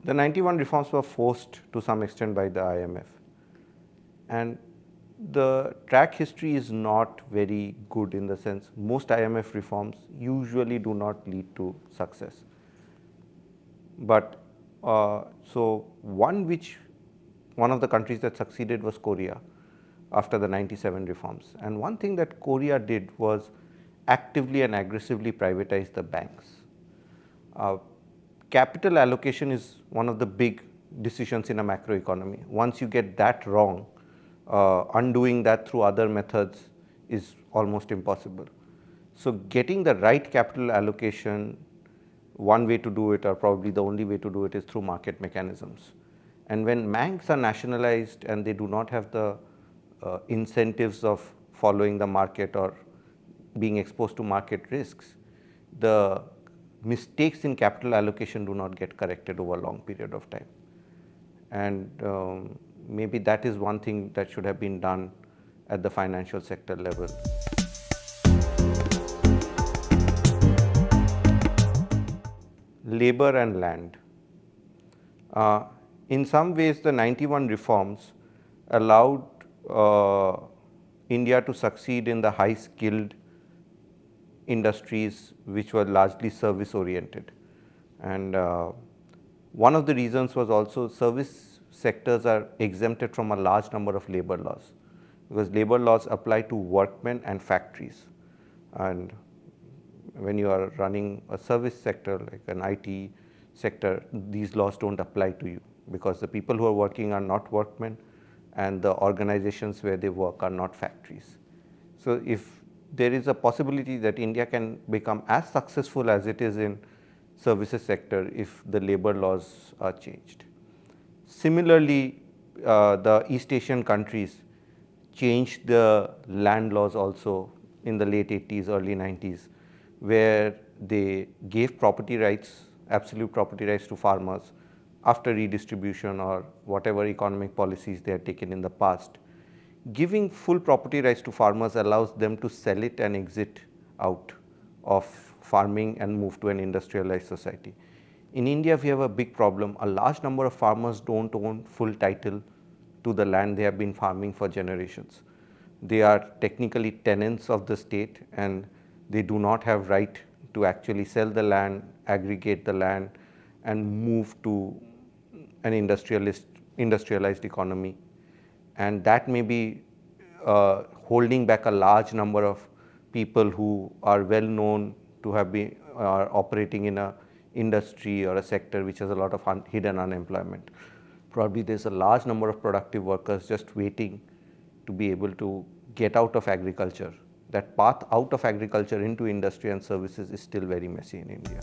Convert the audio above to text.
The 91 reforms were forced to some extent by the IMF, and the track history is not very good in the sense most IMF reforms usually do not lead to success. But so one of the countries that succeeded was Korea after the 97 reforms. And one thing that Korea did was actively and aggressively privatize the banks. Capital allocation is one of the big decisions in a macroeconomy. Once you get that wrong, undoing that through other methods is almost impossible. So getting the right capital allocation, one way to do it, or probably the only way to do it, is through market mechanisms. And when banks are nationalized and they do not have the incentives of following the market or being exposed to market risks, the mistakes in capital allocation do not get corrected over a long period of time. And maybe that is one thing that should have been done at the financial sector level. Labor and land. In some ways, the 91 reforms allowed India to succeed in the high skilled industries which were largely service oriented. And one of the reasons was also service sectors are exempted from a large number of labor laws, because labor laws apply to workmen and factories. And when you are running a service sector like an IT sector, these laws don't apply to you, because the people who are working are not workmen and the organizations where they work are not factories. So if there is a possibility that India can become as successful as it is in services sector if the labor laws are changed. Similarly, the East Asian countries changed the land laws also in the late 80s, early 90s, where they gave property rights, absolute property rights to farmers after redistribution or whatever economic policies they had taken in the past. Giving full property rights to farmers allows them to sell it and exit out of farming and move to an industrialized society. In India, we have a big problem. A large number of farmers don't own full title to the land they have been farming for generations. They are technically tenants of the state and they do not have right to actually sell the land, aggregate the land and move to an industrialized economy. And that may be holding back a large number of people who are well known to have been operating in a industry or a sector which has a lot of hidden unemployment. Probably there's a large number of productive workers just waiting to be able to get out of agriculture. That path out of agriculture into industry and services is still very messy in India.